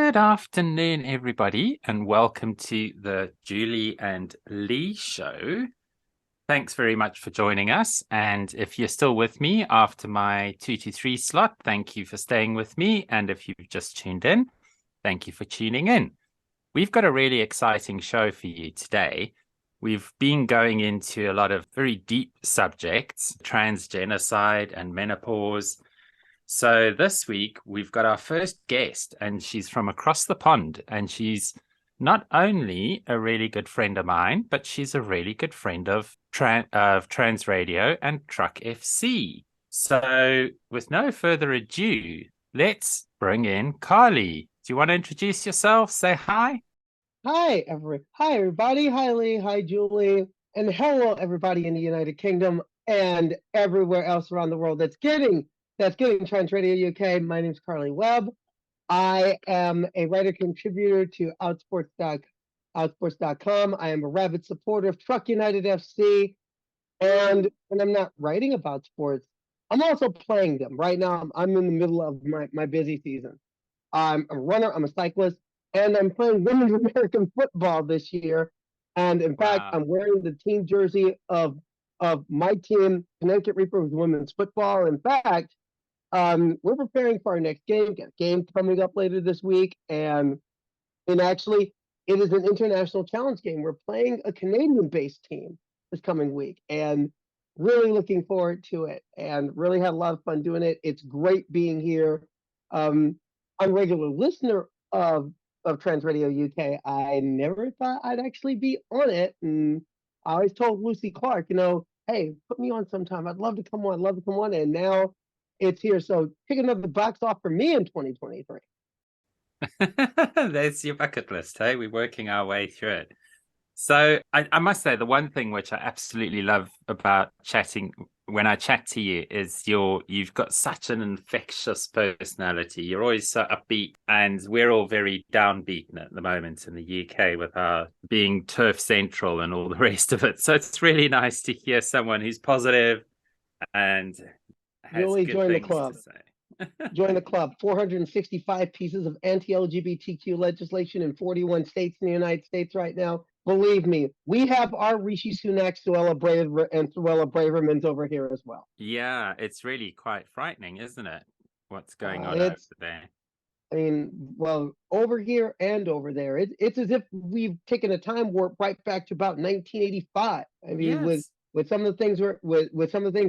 Good afternoon, everybody, and welcome to the Julie and Lee show. Thanks very much for joining us. And if you're still with me after my 2 to 3 slot, thank you for staying with me. And if you've just tuned in, thank you for tuning in. We've got a really exciting show for you today. We've been going into a lot of very deep subjects, transgenocide and menopause. So this week we've got our first guest, and she's from across the pond, and she's not only a really good friend of mine, but she's a really good friend of Trans Radio and Truck FC. So with no further ado, let's bring in Karleigh. Do you want to introduce yourself? Say hi. Hi, everybody. Hi, Lee. Hi, Julie. And hello, everybody in the United Kingdom and everywhere else around the world that's getting Trans Radio UK. My name is Karleigh Webb. I am a writer contributor to Outsports.com. I am a rabid supporter of Truck United FC. And when I'm not writing about sports, I'm also playing them. Right now, I'm in the middle of my busy season. I'm a runner, I'm a cyclist, and I'm playing women's American football this year. And in fact, I'm wearing the team jersey of my team, Connecticut Reapers women's football. In fact, we're preparing for our next game. Got a game coming up later this week, and actually, it is an international challenge game. We're playing a Canadian-based team this coming week, and really looking forward to it. And really had a lot of fun doing it. It's great being here. I'm a regular listener of Trans Radio UK. I never thought I'd actually be on it, and I always told Lucy Clark, hey, put me on sometime. I'd love to come on. And now it's here. So pick another box off for me in 2023. There's your bucket list, hey? We're working our way through it. So I must say, the one thing which I absolutely love about chatting when I chat to you is you've got such an infectious personality. You're always so upbeat, and we're all very downbeaten at the moment in the UK with our being turf central and all the rest of it. So it's really nice to hear someone who's positive and has Julie, good join the things club. to say. Join the club. 465 pieces of anti-LGBTQ legislation in 41 states in the United States right now. Believe me, we have our Rishi Sunak, Suella Bravermans over here as well. Yeah, it's really quite frightening, isn't it? What's going on over there? I mean, well, over here and over there. It's as if we've taken a time warp right back to about 1985. I mean, Yes. with some of the things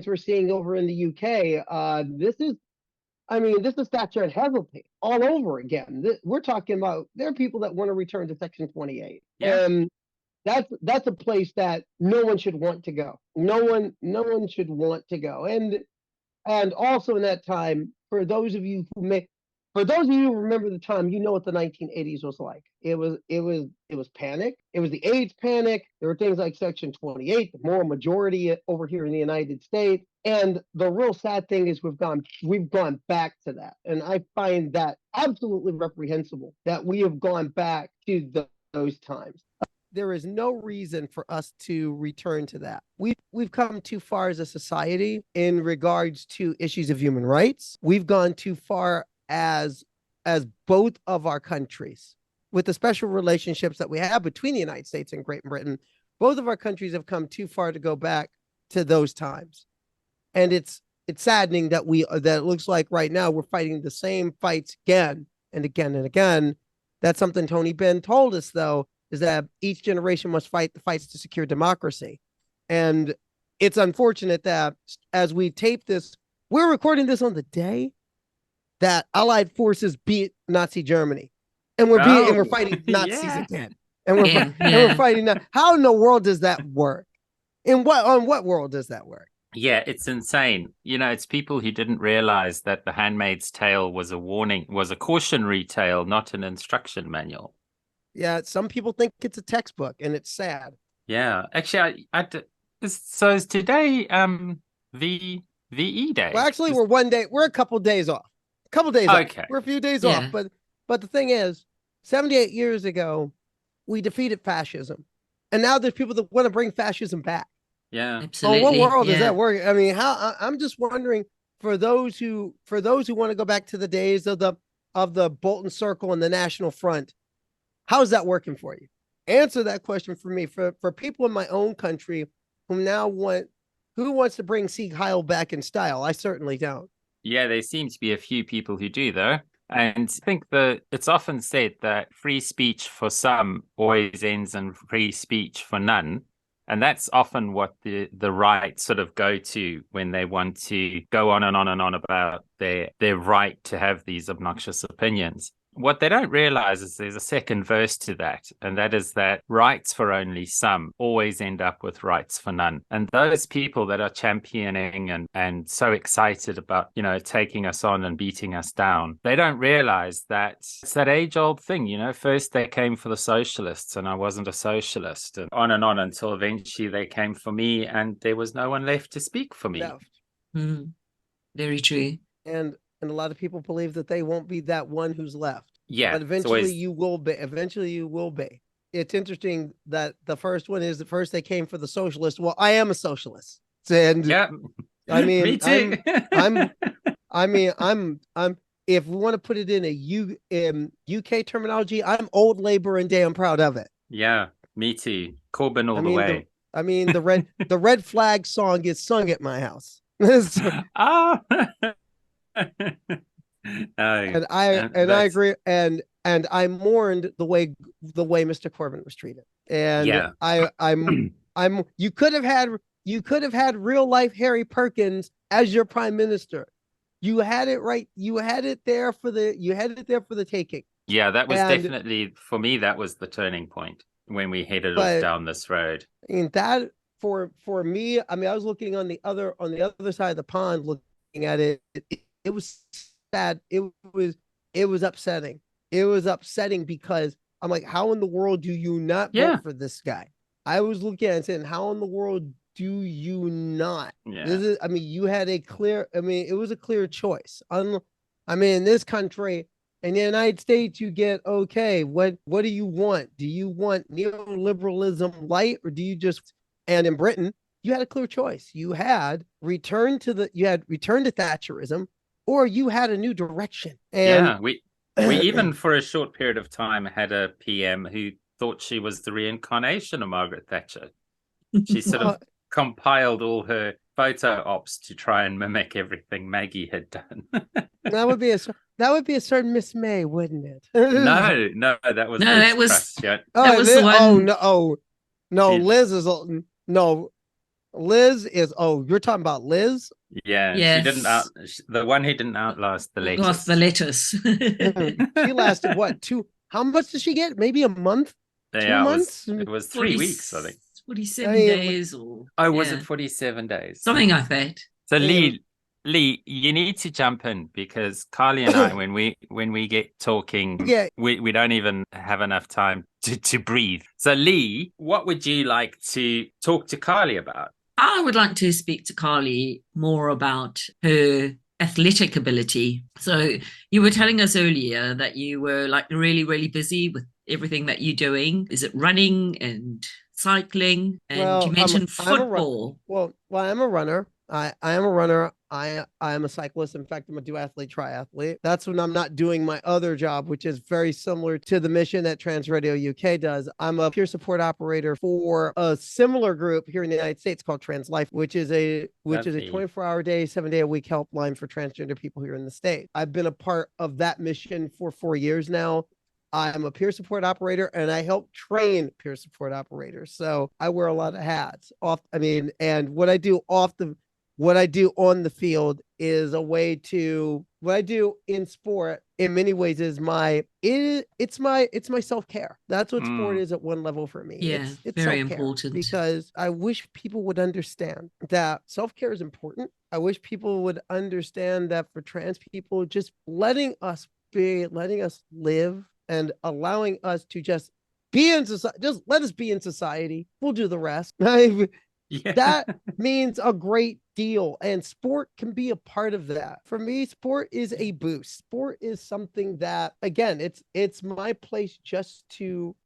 we're seeing over in the UK, this is Thatcher and Heseltine all over again. We're talking about there are people that want to return to Section 28. Yeah. And that's a place that no one should want to go. No one should want to go. And also in that time, for those of you who remember the time, you know what the 1980s was like. It was panic. It was the AIDS panic. There were things like Section 28, the moral majority over here in the United States. And the real sad thing is we've gone back to that. And I find that absolutely reprehensible that we have gone back to those times. There is no reason for us to return to that. We've come too far as a society in regards to issues of human rights. We've gone too far as both of our countries, with the special relationships that we have between the United States and Great Britain. Both of our countries have come too far to go back to those times. And it's saddening that it looks like right now we're fighting the same fights again and again and again. That's something Tony Benn told us, though, is that each generation must fight the fights to secure democracy. And it's unfortunate that as we tape this, we're recording this on the day that Allied forces beat Nazi Germany. And we're fighting Nazis again. And we're fighting now. How in the world does that work? On what world does that work? Yeah, it's insane. It's people who didn't realize that The Handmaid's Tale was a cautionary tale, not an instruction manual. Yeah, some people think it's a textbook, and it's sad. Yeah, actually, so is today VE Day? Well, actually, we're a couple days off. Okay. Off. We're a few days off, but the thing is, 78 years ago, we defeated fascism, and now there's people that want to bring fascism back. Yeah, absolutely. Well, what world does that work? I mean, I'm just wondering for those who want to go back to the days of the Bolton Circle and the National Front. How's that working for you? Answer that question for me. For people in my own country who wants to bring Sieg Heil back in style? I certainly don't. Yeah, there seem to be a few people who do, though. And I think that it's often said that free speech for some always ends in free speech for none. And that's often what the right sort of go to when they want to go on and on and on about their right to have these obnoxious opinions. What they don't realize is there's a second verse to that, and that is that rights for only some always end up with rights for none. And those people that are championing and so excited about, taking us on and beating us down, they don't realize that it's that age-old thing, first they came for the socialists and I wasn't a socialist, and on until eventually they came for me and there was no one left to speak for me. Very true. And a lot of people believe that they won't be that one who's left. Yeah. But eventually you will be. Eventually you will be. It's interesting that the first one is the first they came for the socialist. Well, I am a socialist. And yeah. I mean, me too. I'm if we want to put it in a UK terminology, I'm old labor and damn proud of it. Yeah, me too. Corbyn all the way. The red flag song is sung at my house. And I agree, and I mourned the way Mr. Corbyn was treated, and yeah. I'm you could have had real life Harry Perkins as your prime minister. You had it right. You had it there for the taking. Yeah, that was definitely, for me, that was the turning point when we headed off down this road. And that for me, I was looking on the other side of the pond, looking at it. It was sad. It was upsetting. It was upsetting because I'm like, how in the world do you not vote for this guy? I was looking at it and saying, how in the world do you not? Yeah. You had a clear. It was a clear choice. In this country, in the United States, you get what do you want? Do you want neoliberalism light, or do you just? And in Britain, you had a clear choice. You had return to Thatcherism, or you had a new direction. And we even for a short period of time had a PM who thought she was the reincarnation of Margaret Thatcher. She sort of compiled all her photo ops to try and mimic everything Maggie had done. That would be a certain Miss May, wouldn't it? No, that was that was Trust, that was the one. No, Liz is no. Liz is you're talking about Liz? Yeah, yes. She didn't the one who didn't outlast the lettuce. Lost the lettuce. She lasted what? How much did she get? Maybe a month? 2 months? It was 3 weeks, I think. 47 days or was it 47 days? Something like that. So Lee, you need to jump in, because Karleigh and I, when we get talking, we don't even have enough time to breathe. So Lee, what would you like to talk to Karleigh about? I would like to speak to Karleigh more about her athletic ability. So you were telling us earlier that you were like really, really busy with everything that you're doing. Is it running and cycling? And you mentioned football. I'm a runner. I am a runner. I am a cyclist. In fact, I'm a duathlete, triathlete. That's when I'm not doing my other job, which is very similar to the mission that Trans Radio UK does. I'm a peer support operator for a similar group here in the United States called Trans Life, which is a 24-hour day, 7-day-a-week helpline for transgender people here in the state. I've been a part of that mission for 4 years now. I'm a peer support operator, and I help train peer support operators. So I wear a lot of hats. And what I do on the field is a way to, what I do in sport in many ways is it's my self-care. That's what sport is at one level for me. Yeah, it's very important. Because I wish people would understand that self-care is important. I wish people would understand that for trans people, just letting us live and allowing us to just be in society, just let us be in society. We'll do the rest. That means a great deal, and sport can be a part of that. For me, sport is a boost. Sport is something that, again, it's my place to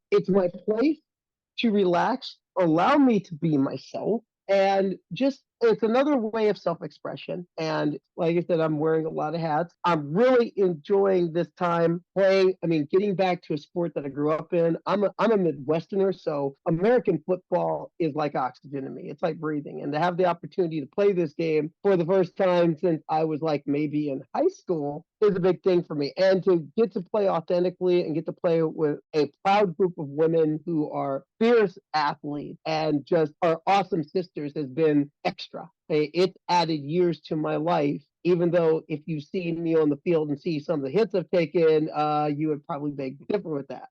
relax, allow me to be myself, and just it's another way of self-expression. And like I said, I'm wearing a lot of hats. I'm really enjoying this time playing. I mean, getting back to a sport that I grew up in. I'm a Midwesterner, so American football is like oxygen to me. It's like breathing. And to have the opportunity to play this game for the first time since I was like maybe in high school is a big thing for me. And to get to play authentically and get to play with a proud group of women who are fierce athletes and just are awesome sisters has been extra. It's added years to my life. Even though if you've seen me on the field and see some of the hits I've taken, you would probably beg to differ with that.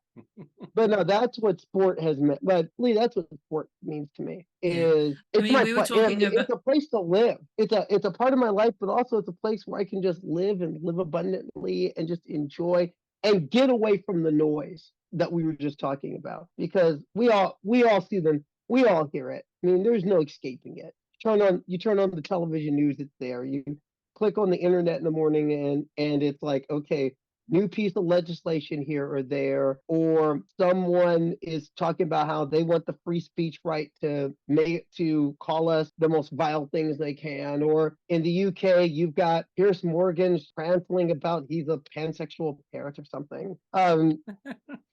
But no, that's what sport has meant. But Lee, that's what sport means to me. Is I it's mean, my we were talking about it's a place to live. It's a part of my life, but also it's a place where I can just live and live abundantly and just enjoy and get away from the noise that we were just talking about. Because we all see them, we all hear it. I mean, there's no escaping it. You turn on the television news, it's there. You click on the internet in the morning and it's like, okay, new piece of legislation here or there, or someone is talking about how they want the free speech right to call us the most vile things they can. Or in the UK, you've got Piers Morgan rambling about he's a pansexual parent or something.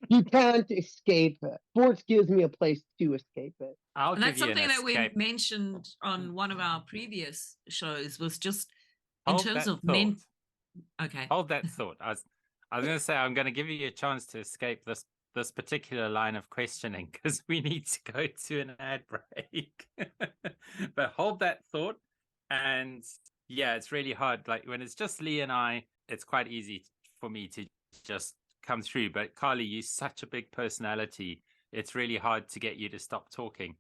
You can't escape it. Sports gives me a place to escape it. And that's something that we mentioned on one of our previous shows, was just in terms of men. Okay. Hold that thought. I was going to say, I'm going to give you a chance to escape this particular line of questioning because we need to go to an ad break. But hold that thought. And yeah, it's really hard. Like when it's just Lee and I, it's quite easy for me to just come through. But Karleigh, you're such a big personality. It's really hard to get you to stop talking,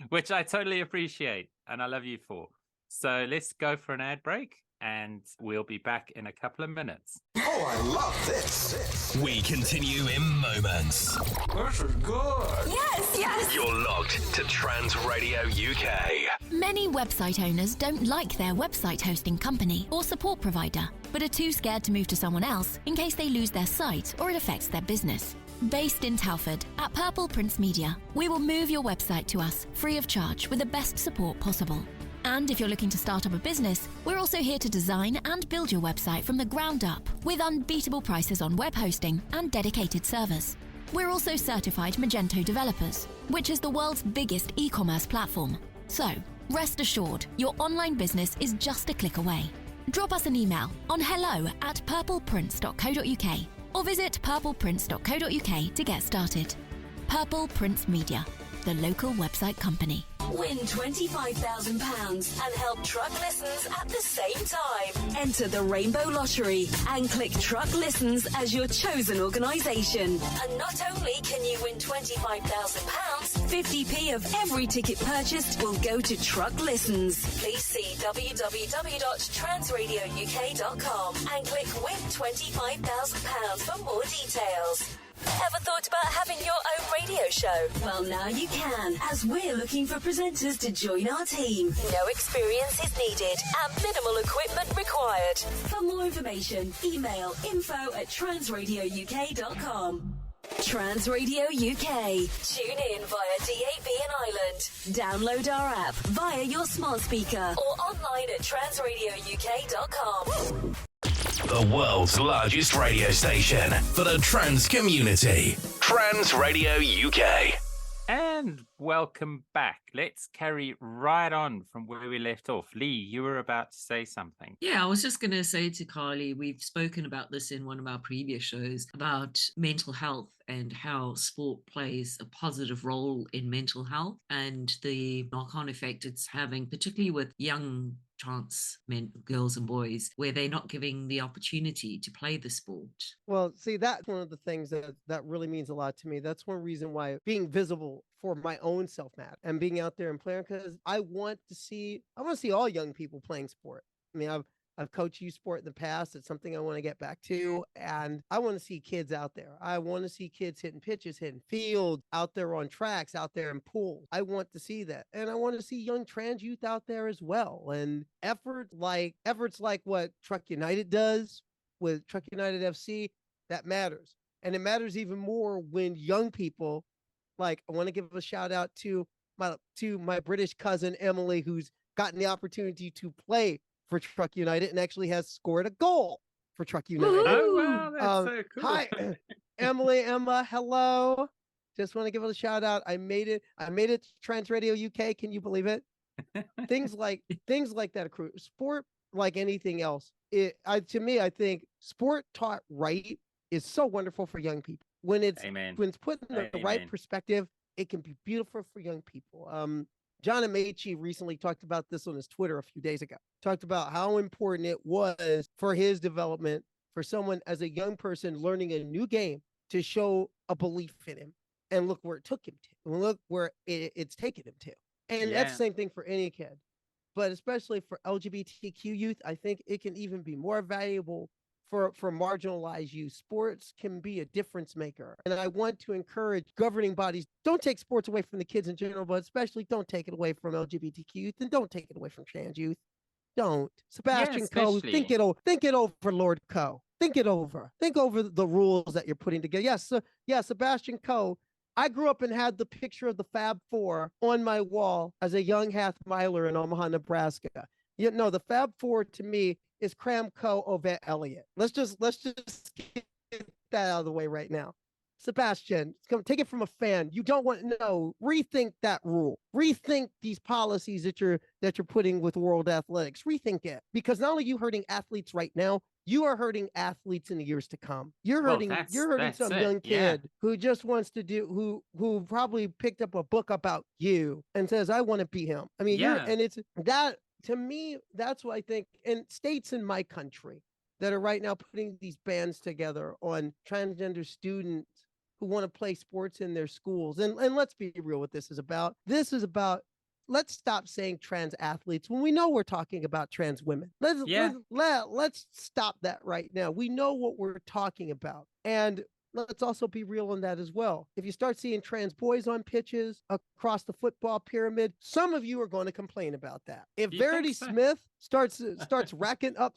which I totally appreciate. And I love you for. So let's go for an ad break. And we'll be back in a couple of minutes. Oh, I love this. We continue in moments. This is good. Yes. You're locked to Trans Radio UK. Many website owners don't like their website hosting company or support provider, but are too scared to move to someone else in case they lose their site or it affects their business. Based in Telford, at Purple Prince Media, we will move your website to us free of charge with the best support possible. And if you're looking to start up a business, we're also here to design and build your website from the ground up with unbeatable prices on web hosting and dedicated servers. We're also certified Magento developers, which is the world's biggest e-commerce platform. So, rest assured, your online business is just a click away. Drop us an email on hello@purpleprince.co.uk or visit purpleprince.co.uk to get started. Purple Prince Media, the local website company. Win £25,000 and help Truck Listens at the same time. Enter the Rainbow Lottery and click Truck Listens as your chosen organisation. And not only can you win £25,000, 50p of every ticket purchased will go to Truck Listens. Please see www.transradiouk.com and click Win £25,000 for more details. Ever thought about having your own radio show? Well, now you can, as we're looking for presenters to join our team. No experience is needed and minimal equipment required. For more information, email info@transradiouk.com. Trans Radio UK. Tune in via DAB in Ireland. Download our app via your smart speaker or online at transradiouk.com. The world's largest radio station for the trans community. Trans Radio UK. And welcome back. Let's carry right on from where we left off. Lee, you were about to say something. Yeah, I was just going to say to Karleigh, we've spoken about this in one of our previous shows about mental health and how sport plays a positive role in mental health and the knock-on effect it's having, particularly with young trans men, girls and boys, where they're not giving the opportunity to play the sport. Well, see, that's one of the things that really means a lot to me. That's one reason why being visible for my own self matter and being out there and playing, because I want to see all young people playing sport. I mean, I've coached youth sport in the past. It's something I want to get back to. And I want to see kids out there. I want to see kids hitting pitches, hitting fields, out there on tracks, out there in pools. I want to see that. And I want to see young trans youth out there as well. And efforts like what Truck United does with Truck United FC, that matters. And it matters even more when young people, like I want to give a shout out to my British cousin Emily, who's gotten the opportunity to play for Truck United and actually has scored a goal for Truck United. Oh, wow, that's so cool. Hi, Emily, Emma, hello. Just want to give it a shout out. I made it to Trans Radio UK. Can you believe it? things like that accrue. Sport, like anything else, to me, I think sport taught right is so wonderful for young people. When it's put in the right perspective, it can be beautiful for young people. John Amaechi recently talked about this on his Twitter a few days ago. Talked about how important it was for his development, for someone as a young person learning a new game, to show a belief in him. And look where it took him to. And look where it's taken him to. And that's the same thing for any kid. But especially for LGBTQ youth, I think it can even be more valuable for marginalized youth. Sports can be a difference maker. And I want to encourage governing bodies, don't take sports away from the kids in general, but especially don't take it away from LGBTQ youth, and don't take it away from trans youth. Don't. Sebastian Coe, think it over, Lord Coe. Think it over. Think over the rules that you're putting together. Yes, Sebastian Coe. I grew up and had the picture of the Fab Four on my wall as a young half miler in Omaha, Nebraska. The Fab Four to me is Cram Coe, Ovett, Elliott. Let's just get that out of the way right now. Sebastian, take it from a fan. You don't want to know. Rethink that rule. Rethink these policies that you're putting with World Athletics. Rethink it, because not only are you hurting athletes right now, you are hurting athletes in the years to come. You're hurting some young kid who just wants to do, who probably picked up a book about you and says, I want to be him. I mean, and it's that, to me, that's what I think. And states in my country that are right now putting these bans together on transgender students who want to play sports in their schools. And let's be real what this is about. This is about, let's stop saying trans athletes when we know we're talking about trans women. Let's stop that right now. We know what we're talking about. And let's also be real on that as well. If you start seeing trans boys on pitches across the football pyramid, some of you are going to complain about that. If Verity Smith starts racking up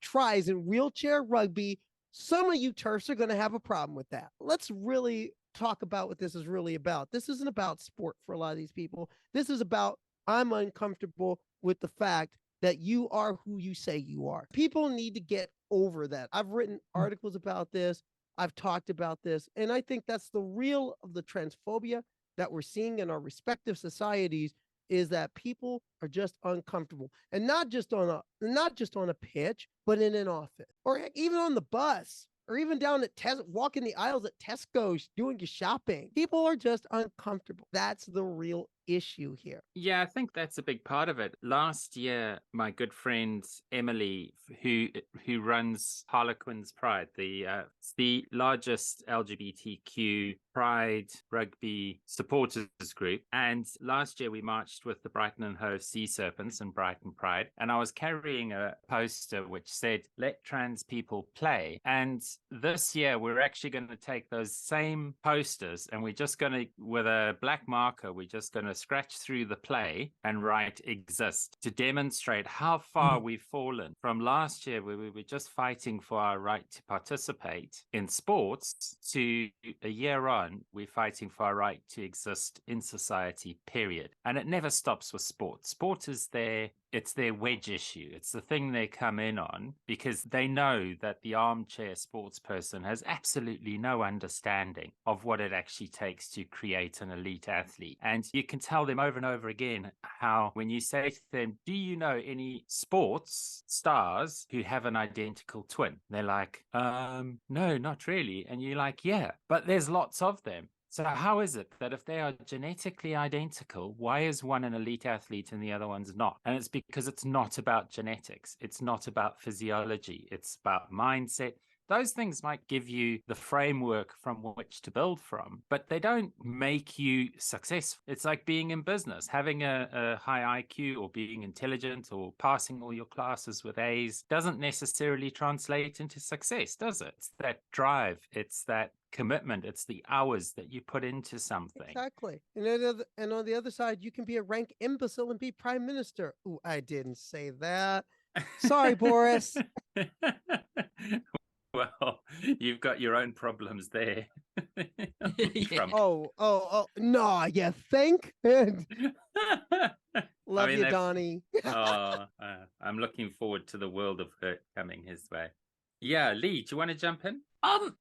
tries in wheelchair rugby, some of you turfs are going to have a problem with that. Let's really talk about what this is really about. This isn't about sport for a lot of these people. This is about, I'm uncomfortable with the fact that you are who you say you are. People need to get over that. I've written articles about this. I've talked about this. And I think that's the real of the transphobia that we're seeing in our respective societies, is that people are just uncomfortable, and not just on a pitch, but in an office, or even on the bus, or even down at walking the aisles at Tesco doing your shopping. People are just uncomfortable. That's the real issue here. Yeah, I think that's a big part of it. Last year, my good friend Emily, who runs Harlequins Pride, the largest LGBTQ Pride rugby supporters group, and last year we marched with the Brighton and Hove Sea Serpents and Brighton Pride, and I was carrying a poster which said, "Let trans people play." And this year we're actually going to take those same posters, and we're just going to, with a black marker, we're just going to scratch through the play and write "exist" to demonstrate how far we've fallen from last year, where we were just fighting for our right to participate in sports, to a year on we're fighting for our right to exist in society, period. And it never stops with sport. Sport is it's their wedge issue. It's the thing they come in on, because they know that the armchair sports person has absolutely no understanding of what it actually takes to create an elite athlete. And you can tell them over and over again how, when you say to them, do you know any sports stars who have an identical twin? They're like, no, not really. And you're like, yeah, but there's lots of them. So how is it that if they are genetically identical, why is one an elite athlete and the other one's not? And it's because it's not about genetics. It's not about physiology. It's about mindset. Those things might give you the framework from which to build from, but they don't make you successful. It's like being in business. Having a high IQ or being intelligent or passing all your classes with A's doesn't necessarily translate into success, does it? It's that drive. It's that commitment. It's the hours that you put into something. Exactly. And on the other side, you can be a rank imbecile and be prime minister. Ooh, I didn't say that. Sorry, Boris. Well, you've got your own problems there. Yeah. Oh, no, you think? Love you, Donnie. I'm looking forward to the world of hurt coming his way. Yeah, Lee, do you want to jump in?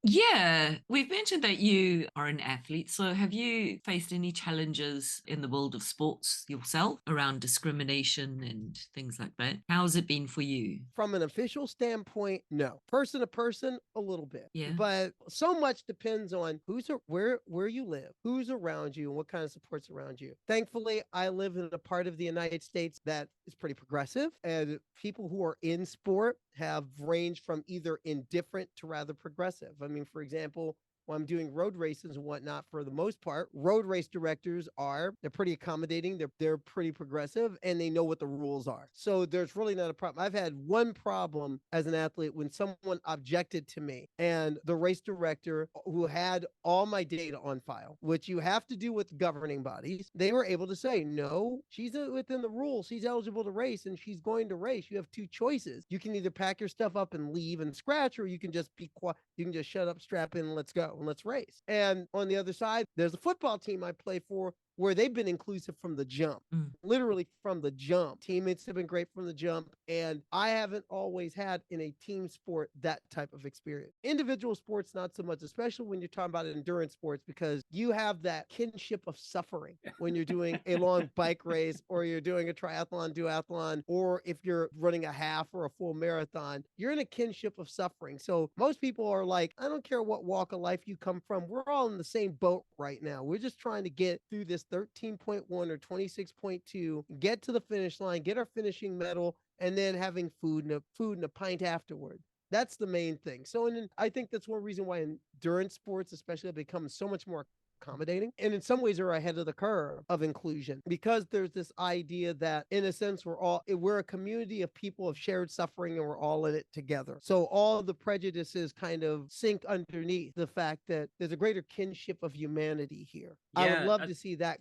Yeah, we've mentioned that you are an athlete. So have you faced any challenges in the world of sports yourself around discrimination and things like that? How's it been for you? From an official standpoint, no. Person to person, a little bit. Yeah. But so much depends on where you live, who's around you, and what kind of support's around you. Thankfully, I live in a part of the United States that is pretty progressive, and people who are in sport have ranged from either indifferent to rather progressive. I mean, for example, when I'm doing road races and whatnot, for the most part, road race directors they're pretty accommodating, they're pretty progressive, and they know what the rules are. So there's really not a problem. I've had one problem as an athlete when someone objected to me, and the race director, who had all my data on file, which you have to do with governing bodies, they were able to say, no, she's within the rules, she's eligible to race, and she's going to race. You have two choices. You can either pack your stuff up and leave and scratch, or you can just be quiet. You can just shut up, strap in, and let's go. And let's race. And on the other side, there's a football team I play for where they've been inclusive from the jump, literally from the jump. Teammates have been great from the jump. And I haven't always had in a team sport that type of experience. Individual sports, not so much, especially when you're talking about endurance sports, because you have that kinship of suffering when you're doing a long bike race, or you're doing a triathlon, duathlon, or if you're running a half or a full marathon, you're in a kinship of suffering. So most people are like, I don't care what walk of life you come from. We're all in the same boat right now. We're just trying to get through this 13.1 or 26.2, get to the finish line, get our finishing medal, and then having food and a pint afterward. That's the main thing. So, and I think that's one reason why endurance sports especially have become so much more accommodating, and in some ways are ahead of the curve of inclusion, because there's this idea that in a sense we're a community of people of shared suffering, and we're all in it together. So all of the prejudices kind of sink underneath the fact that there's a greater kinship of humanity here. I would love to see that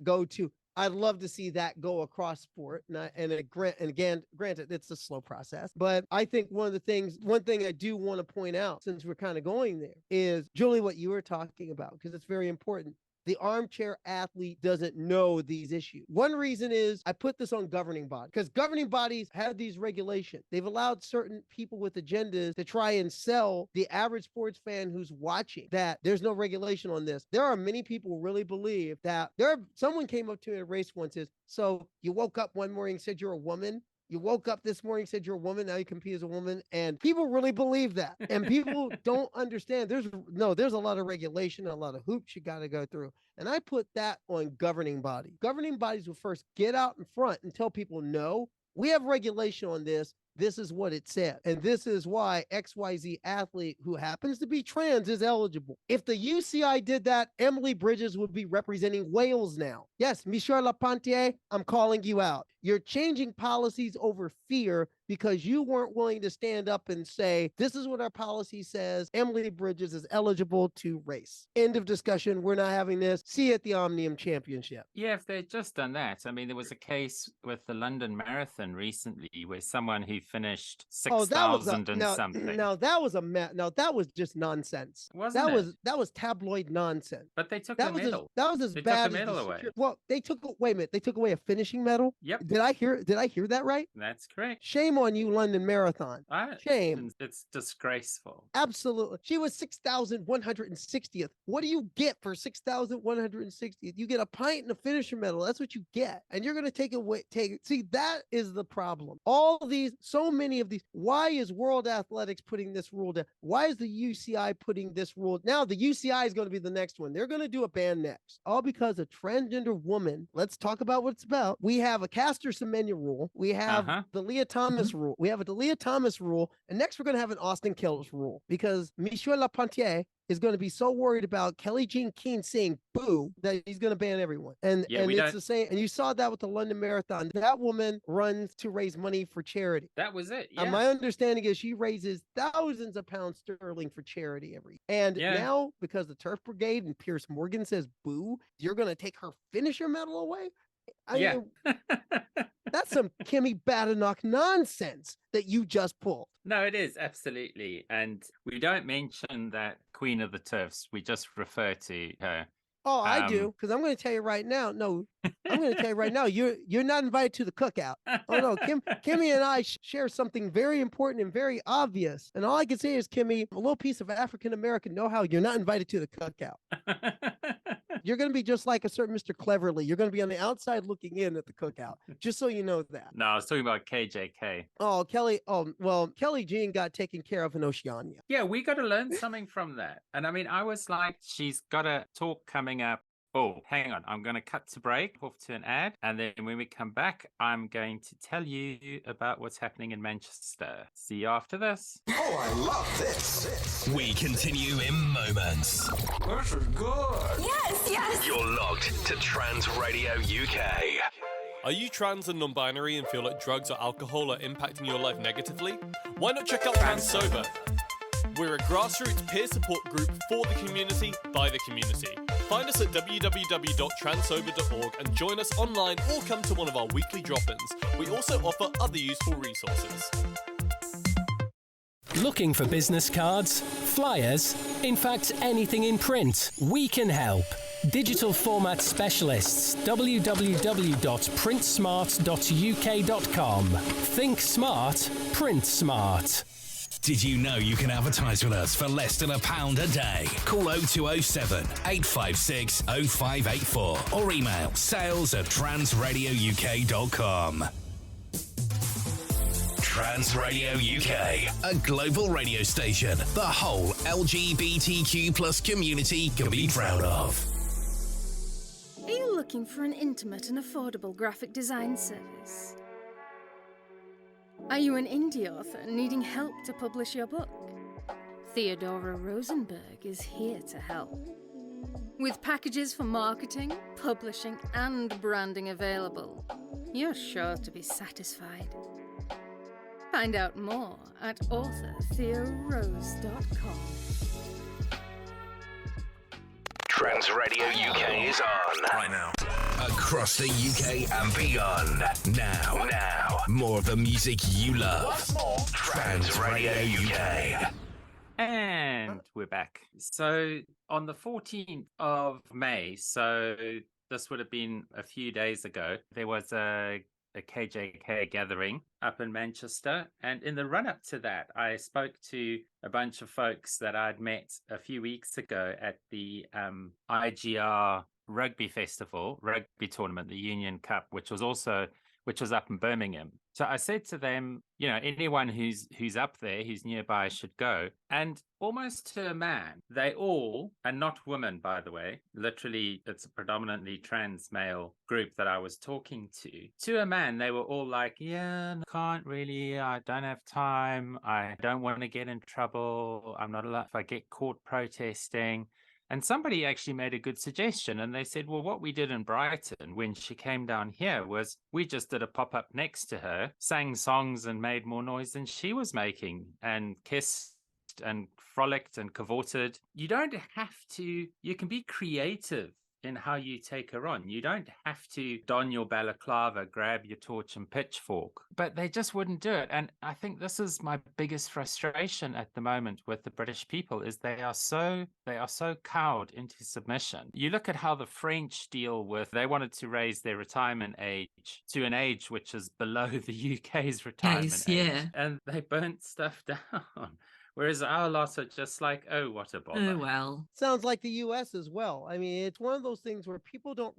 I'd love to see that go across sport. Granted, it's a slow process, but I think one thing I do want to point out, since we're kind of going there, is, Julie, what you were talking about, because it's very important. The armchair athlete doesn't know these issues. One reason is I put this on governing bodies, because governing bodies have these regulations. They've allowed certain people with agendas to try and sell the average sports fan who's watching that there's no regulation on this. There are many people who really believe that someone came up to me at a race once and says, so you woke up one morning and said you're a woman? You woke up this morning, said you're a woman, now you compete as a woman. And people really believe that. And people don't understand. There's a lot of regulation, a lot of hoops you got to go through. And I put that on governing bodies. Governing bodies will first get out in front and tell people, no, we have regulation on this. This is what it said. And this is why XYZ athlete who happens to be trans is eligible. If the UCI did that, Emily Bridges would be representing Wales now. Yes, Michel Lapontier, I'm calling you out. You're changing policies over fear because you weren't willing to stand up and say, this is what our policy says. Emily Bridges is eligible to race. End of discussion. We're not having this. See you at the Omnium Championship. Yeah, if they'd just done that. I mean, there was a case with the London Marathon recently where someone who finished 6,000 and something. No, that was that was just nonsense. That was tabloid nonsense. But they took the medal. That was as they bad took the medal as away. Well, they took away a finishing medal. Yep. Did I hear that right? That's correct. Shame on you, London Marathon. Shame. It's disgraceful. Absolutely. She was 6,160th. What do you get for 6,160th? You get a pint and a finisher medal. That's what you get. And you're going to take it. See, that is the problem. So many of these. Why is World Athletics putting this rule down? Why is the UCI putting this rule? Now the UCI is going to be the next one. They're going to do a ban next. All because a transgender woman. Let's talk about what it's about. We have a Caster Semenya rule. We have the Leah Thomas rule. We have a Leah Thomas rule. And next we're going to have an Austin Kellis rule, because Michel Lapontier is going to be so worried about Kelly Jean Keane saying boo that he's going to ban everyone. And it's the same. And you saw that with the London Marathon. That woman runs to raise money for charity. That was it. Yeah. And my understanding is she raises thousands of pounds sterling for charity every year. And now, because the Turf Brigade and Pierce Morgan says boo, you're going to take her finisher medal away? I mean, That's some Kimmy Badenoch nonsense that you just pulled. No, it is, absolutely. And we don't mention that Queen of the Turfs. We just refer to her. Oh, I do, because I'm going to tell you right now. No, I'm going to tell you right now. You're not invited to the cookout. Oh no, Kimmy and I share something very important and very obvious. And all I can say is, Kimmy, a little piece of African American know-how. You're not invited to the cookout. You're going to be just like a certain Mr. Cleverly. You're going to be on the outside looking in at the cookout. Just so you know that. No, I was talking about KJK. Oh, Kelly. Oh, well, Kelly Jean got taken care of in Oceania. Yeah, we got to learn something from that. And I mean, I was like, she's got a talk coming up. Oh, hang on. I'm going to cut to break, off to an ad. And then when we come back, I'm going to tell you about what's happening in Manchester. See you after this. Oh, I love this. We continue in moments. This is good. Yes. You're locked to Trans Radio UK. Are you trans and non-binary and feel like drugs or alcohol are impacting your life negatively? Why not check out Trans Sober? We're a grassroots peer support group for the community, by the community. Find us at www.transsober.org and join us online or come to one of our weekly drop-ins. We also offer other useful resources. Looking for business cards, flyers, in fact anything in print? We can help. Digital format specialists, www.printsmart.uk.com. Think smart, print smart. Did you know you can advertise with us for less than £1 a day? Call 0207 856 0584 or email sales@transradiouk.com. Trans Radio UK, a global radio station the whole LGBTQ plus community can be proud of. Are you looking for an intimate and affordable graphic design service? Are you an indie author needing help to publish your book? Theodora Rosenberg is here to help. With packages for marketing, publishing, and branding available, you're sure to be satisfied. Find out more at authortheorose.com. Trans Radio UK is on right now. Across the UK and beyond. Now, more of the music you love. Trans Radio UK. And we're back. So on the 14th of May, so this would have been a few days ago, there was a KJK gathering up in Manchester. And in the run-up to that, I spoke to a bunch of folks that I'd met a few weeks ago at the IGR rugby tournament, the Union Cup, which was up in Birmingham. So I said to them, you know, anyone who's up there, who's nearby should go. And almost to a man, they all, and not women, by the way, literally it's a predominantly trans male group that I was talking to. To a man, they were all like, yeah, can't really, I don't have time. I don't want to get in trouble. I'm not allowed if I get caught protesting. And somebody actually made a good suggestion, and they said, well, what we did in Brighton when she came down here was we just did a pop-up next to her, sang songs and made more noise than she was making, and kissed and frolicked and cavorted. You don't have to, you can be creative in how you take her on. You don't have to don your balaclava, grab your torch and pitchfork, but they just wouldn't do it. And I think this is my biggest frustration at the moment with the British people is they are so cowed into submission. You look at how the French deal with, they wanted to raise their retirement age to an age which is below the UK's retirement age, and they burnt stuff down. Whereas our lots are just like, oh, what a bother. Oh, well. Sounds like the U.S. as well. I mean, it's one of those things where people don't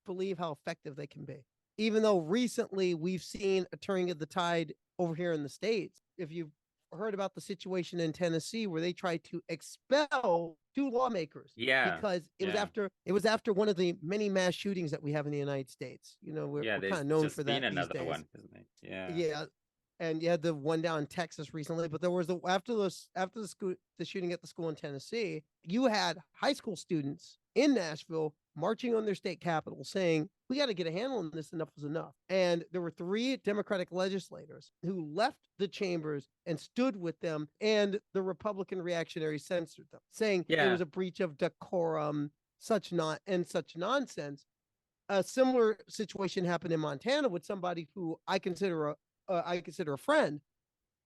believe how effective they can be. Even though recently we've seen a turning of the tide over here in the States. If you've heard about the situation in Tennessee where they tried to expel 2 lawmakers. Yeah. Because it was after one of the many mass shootings that we have in the United States. You know, we're kind of known for that. Another these days. one, isn't it? Yeah. Yeah. And you had the one down in Texas recently, but there was after the shooting at the school in Tennessee, you had high school students in Nashville marching on their state capitol saying, we got to get a handle on this. Enough is enough. And there were 3 Democratic legislators who left the chambers and stood with them, and the Republican reactionaries censored them, saying it was a breach of decorum, such nonsense. a similar situation happened in Montana with somebody who I consider a friend,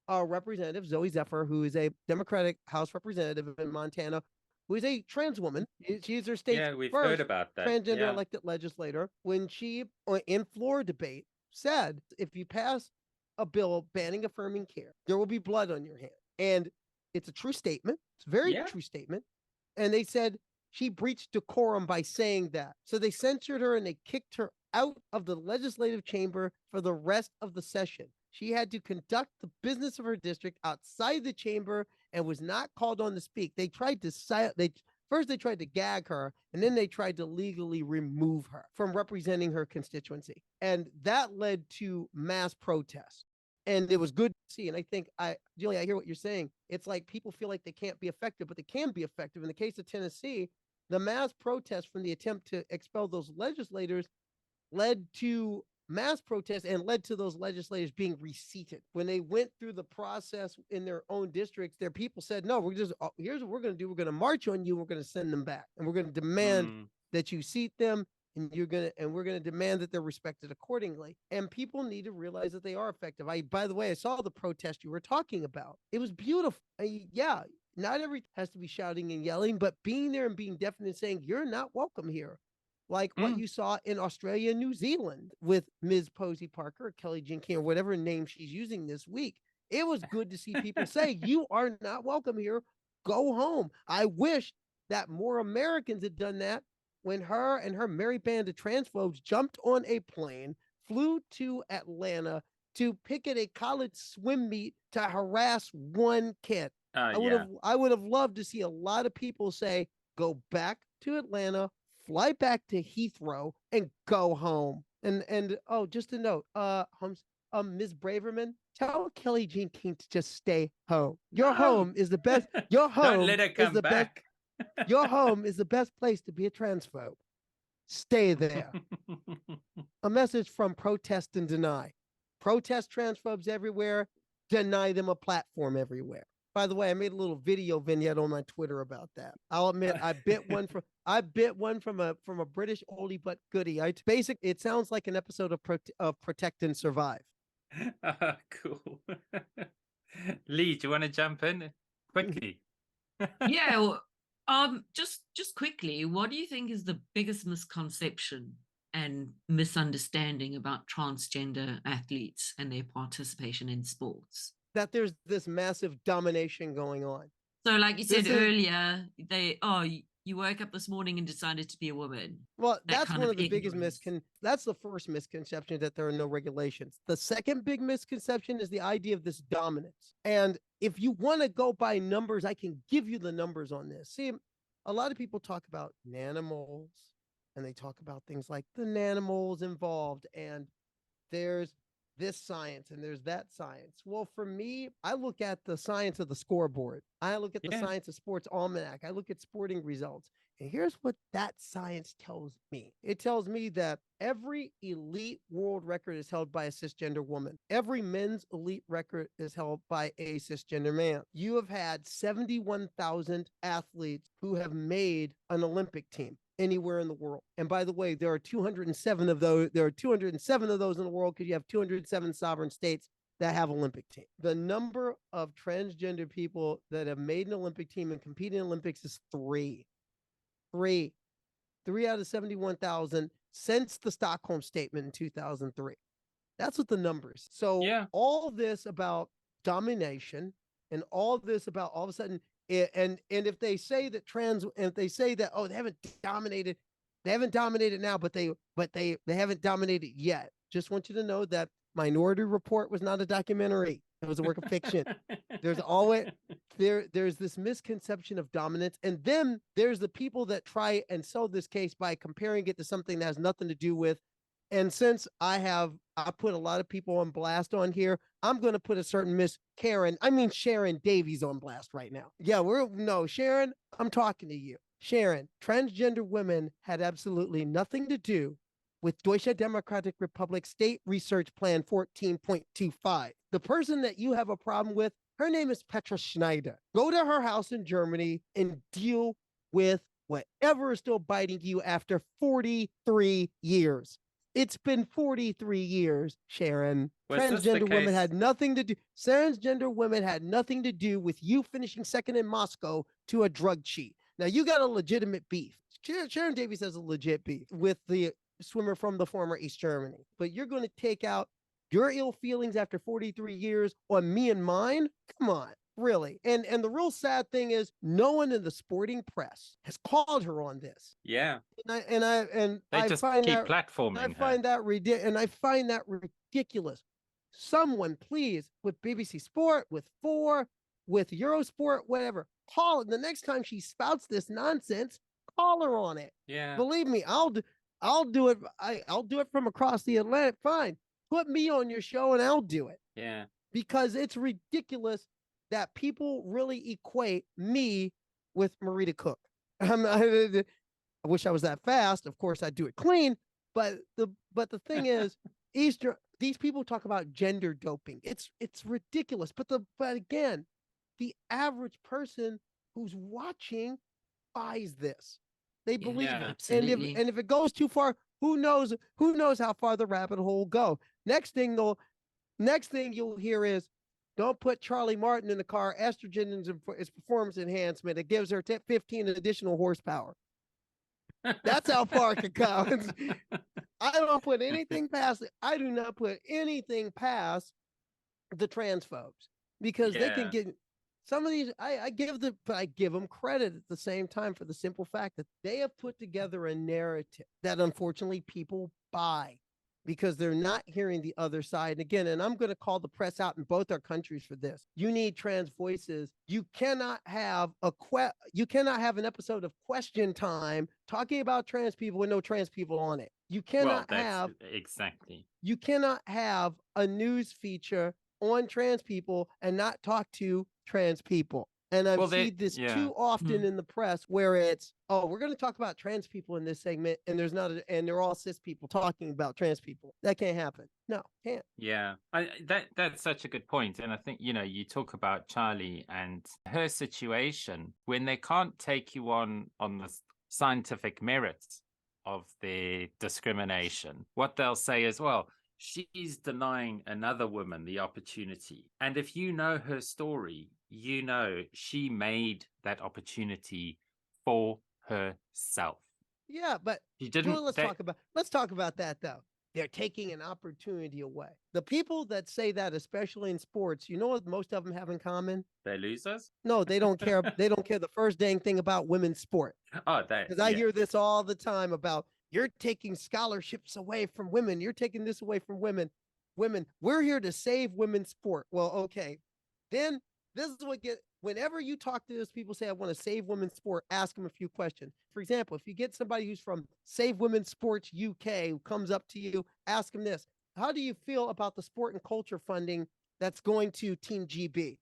Representative Zoe Zephyr, who is a Democratic House representative in Montana, who is a trans woman. She is her state's we've first heard about that. transgender elected legislator. When she, in floor debate, said, if you pass a bill banning affirming care, there will be blood on your hand. And it's a true statement. It's a very true statement. And they said she breached decorum by saying that. So they censored her and they kicked her out of the legislative chamber for the rest of the session. She had to conduct the business of her district outside the chamber and was not called on to speak. They tried to first they tried to gag her, and then they tried to legally remove her from representing her constituency. And that led to mass protests. And it was good to see. And I think, Julie, I hear what you're saying. It's like people feel like they can't be effective, but they can be effective. In the case of Tennessee, the mass protests from the attempt to expel those legislators led to mass protests and led to those legislators being reseated. When they went through the process in their own districts, their people said, no, here's what we're going to do. We're going to march on you. We're going to send them back. And we're going to demand that you seat them, and we're going to demand that they're respected accordingly. And people need to realize that they are effective. By the way, I saw the protest you were talking about. It was beautiful. Not everything has to be shouting and yelling, but being there and being definite and saying, you're not welcome here. Like what you saw in Australia and New Zealand with Ms. Posey Parker, or Kelly Jean King, or whatever name she's using this week. It was good to see people say, you are not welcome here. Go home. I wish that more Americans had done that when her and her merry band of transphobes jumped on a plane, flew to Atlanta to picket a college swim meet to harass one kid. I would have loved to see a lot of people say, go back to Atlanta, fly back to Heathrow, and go home. And just a note, Ms. Braverman, tell Kelly Jean King to just stay home. Your home is the best. Your home Don't let her come back. Your home is the best place to be a transphobe. Stay there. A message from Protest and Deny. Protest transphobes everywhere. Deny them a platform everywhere. By the way, I made a little video vignette on my Twitter about that. I'll admit I bit one from a British oldie but goodie. It sounds like an episode of Protect and Survive. Cool. Lee, do you want to jump in quickly? Just quickly, what do you think is the biggest misconception and misunderstanding about transgender athletes and their participation in sports? That there's this massive domination going on. So like you said earlier, you woke up this morning and decided to be a woman. Well, that's one of the biggest that's the first misconception, that there are no regulations. The second big misconception is the idea of this dominance. And if you want to go by numbers, I can give you the numbers on this. See, a lot of people talk about nanomoles, and they talk about things like the nanomoles involved, and there's this science and there's that science. Well, for me, I look at the science of the scoreboard. I look at the science of Sports Almanac. I look at sporting results. And here's what that science tells me. It tells me that every elite world record is held by a cisgender woman. Every men's elite record is held by a cisgender man. You have had 71,000 athletes who have made an Olympic team anywhere in the world. And by the way, there are 207 of those. There are 207 of those in the world because you have 207 sovereign states that have Olympic team. The number of transgender people that have made an Olympic team and compete in Olympics is 3. 3 out of 71,000 since the Stockholm Statement in 2003. That's what the numbers. So all this about domination and all this about all of a sudden, and if they say that they haven't dominated now, but they haven't dominated yet. Just want you to know that Minority Report was not a documentary. It was a work of fiction. There's this misconception of dominance. And then there's the people that try and sell this case by comparing it to something that has nothing to do with. And since I put a lot of people on blast on here, I'm going to put a certain Sharon Davies on blast right now. Sharon, I'm talking to you. Sharon, transgender women had absolutely nothing to do with Deutsche Democratic Republic State Research Plan 14.25. The person that you have a problem with, her name is Petra Schneider. Go to her house in Germany and deal with whatever is still biting you after 43 years. It's been 43 years, Sharon. Transgender women had nothing to do. Transgender women had nothing to do with you finishing second in Moscow to a drug cheat. Now you got a legitimate beef. Sharon Davies has a legit beef with the swimmer from the former East Germany. But you're going to take out your ill feelings after 43 years on me and mine? Come on. Really. And the real sad thing is no one in the sporting press has called her on this. Yeah. And they just keep platforming I find that ridiculous. Someone please, with BBC Sport, with 4, with Eurosport, whatever, call it. The next time she spouts this nonsense, call her on it. Yeah. Believe me, I'll do it. I'll do it from across the Atlantic. Fine. Put me on your show and I'll do it. Yeah. Because it's ridiculous that people really equate me with Marita Cook. I wish I was that fast. Of course, I'd do it clean. But the thing is, these people talk about gender doping. It's ridiculous. But again, the average person who's watching buys this. They believe it. Absolutely. And if it goes too far, who knows how far the rabbit hole will go. Next thing you'll hear is, don't put Charlie Martin in the car. Estrogen is performance enhancement. It gives her 15 additional horsepower. That's how far it can go. I don't put anything past it. I do not put anything past the transphobes because they can get some of these. I give them credit at the same time for the simple fact that they have put together a narrative that unfortunately people buy, because they're not hearing the other side. And again, and I'm going to call the press out in both our countries for this. You need trans voices. You cannot have an episode of Question Time talking about trans people with no trans people on it. You cannot You cannot have a news feature on trans people and not talk to trans people. And I've seen this too often in the press where it's, we're going to talk about trans people in this segment, and and they're all cis people talking about trans people. That can't happen. No, can't. Yeah, that's such a good point. And I think, you talk about Charlie and her situation when they can't take you on the scientific merits of their discrimination. What they'll say is, well, she's denying another woman the opportunity. And if you know her story, she made that opportunity for herself. Yeah, but she didn't. Let's talk about that though. They're taking an opportunity away. The people that say that, especially in sports, you know what most of them have in common? They're losers. No, they don't care. They don't care the first dang thing about women's sport. Because I hear this all the time about, you're taking scholarships away from women. You're taking this away from women. We're here to save women's sport. Well, okay. Then this is whenever you talk to those people, say, I want to save women's sport, ask them a few questions. For example, if you get somebody who's from Save Women's Sports UK who comes up to you, ask them this. How do you feel about the sport and culture funding that's going to Team GB?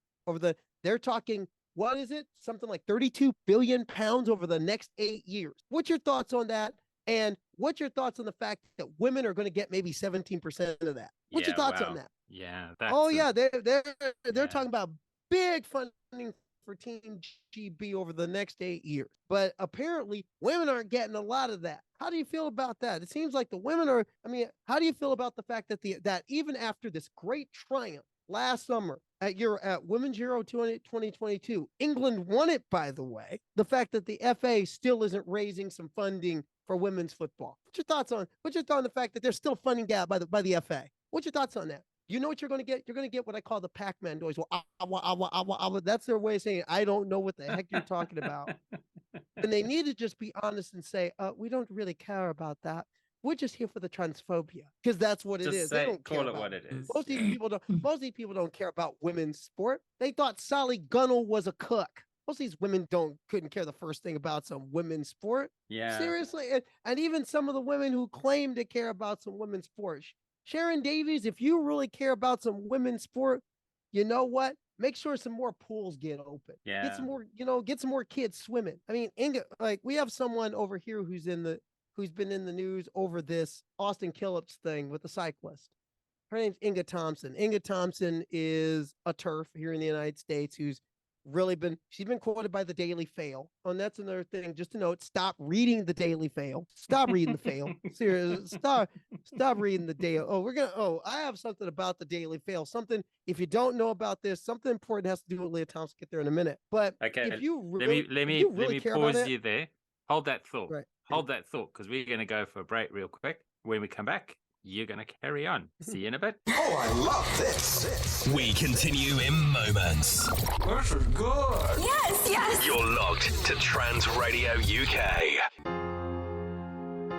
They're talking, what is it? Something like 32 billion pounds over the next 8 years. What's your thoughts on that? And what's your thoughts on the fact that women are going to get maybe 17% of that? What's your thoughts on that? Yeah. They're talking about big funding for Team GB over the next 8 years. But apparently women aren't getting a lot of that. How do you feel about that? It seems like the women are, how do you feel about the fact that that even after this great triumph last summer at Women's Euro 2022, England won it, by the way, the fact that the FA still isn't raising some funding for women's football. What's your thoughts on the fact that there's still funding gap by the FA? What's your thoughts on that? You know what you're going to get? You're going to get what I call the Pac-Man noise. Well, that's their way of saying, I don't know what the heck you're talking about. And they need to just be honest and say, we don't really care about that. We're just here for the transphobia, because that's what it is. They don't call it what it is. Most of these people don't care about women's sport. They thought Sally Gunnell was a cook. Most of these women couldn't care the first thing about some women's sport. Yeah, seriously. And even some of the women who claim to care about some women's sport. Sharon Davies, if you really care about some women's sport, you know what? Make sure some more pools get open. Yeah. Get some more kids swimming. Inga, we have someone over here who's been in the news over this Austin Phillips thing with the cyclist. Her name's Inga Thompson. Inga Thompson is a TERF here in the United States who's she's been quoted by the Daily Fail. Oh, and that's another thing. Just to note, stop reading the Daily Fail. Stop reading the Fail. Seriously, stop reading the Daily. I have something about the Daily Fail. Something, if you don't know about this, something important has to do with Leah Thompson. Get there in a minute. But okay, if you let me pause you there. Hold that thought. Right. Hold that thought, because we're going to go for a break real quick. When we come back, you're going to carry on. See you in a bit. Oh, I love this. We continue in moments. This is good. Yes. You're locked to Trans Radio UK.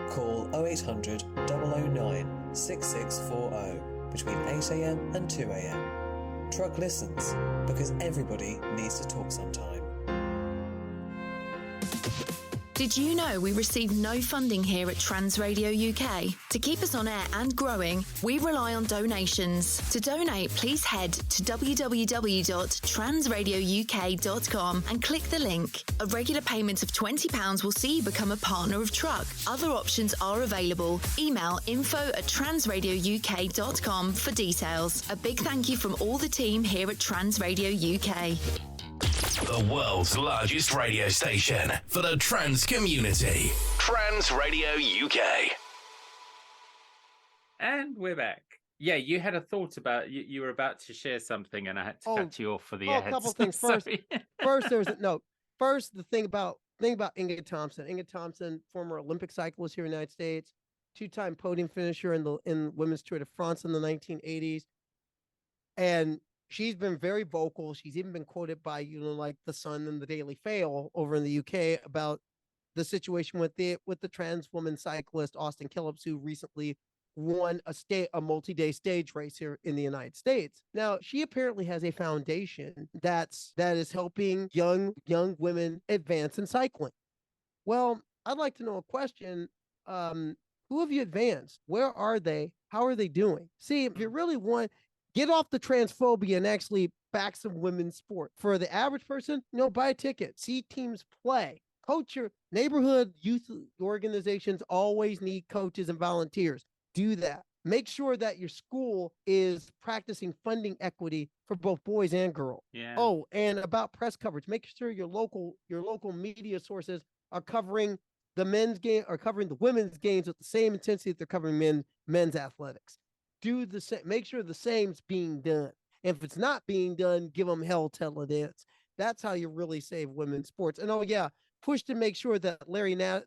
Call 0800 009 6640 between 8am and 2am. Truck listens because everybody needs to talk sometime. Did you know we receive no funding here at Trans Radio UK? To keep us on air and growing, we rely on donations. To donate, please head to www.transradiouk.com and click the link. A regular payment of £20 will see you become a partner of Truck. Other options are available. Email info@transradiouk.com for details. A big thank you from all the team here at Trans Radio UK. The world's largest radio station for the trans community. Trans Radio UK. And we're back. Yeah, you had a thought about you were about to share something, and I had to cut you off for the ads. A couple things. First, the thing about Inga Thompson. Inga Thompson, former Olympic cyclist here in the United States, two-time podium finisher in women's Tour de France in the 1980s, and she's been very vocal. She's even been quoted by, like The Sun and the Daily Fail over in the UK about the situation with the trans woman cyclist Austin Killips, who recently won a multi-day stage race here in the United States. Now, she apparently has a foundation that is helping young women advance in cycling. Well, I'd like to know a question. Who have you advanced? Where are they? How are they doing? See, if you really want, get off the transphobia and actually back some women's sport. For the average person, buy a ticket, see teams play. Coach your neighborhood youth organizations always need coaches and volunteers. Do that. Make sure that your school is practicing funding equity for both boys and girls. Yeah. Oh, and about press coverage, make sure your local media sources are covering the men's game, are covering the women's games with the same intensity that they're covering men's athletics. Do the same. Make sure the same's being done. And if it's not being done, give them hell till it is. That's how you really save women's sports. And push to make sure that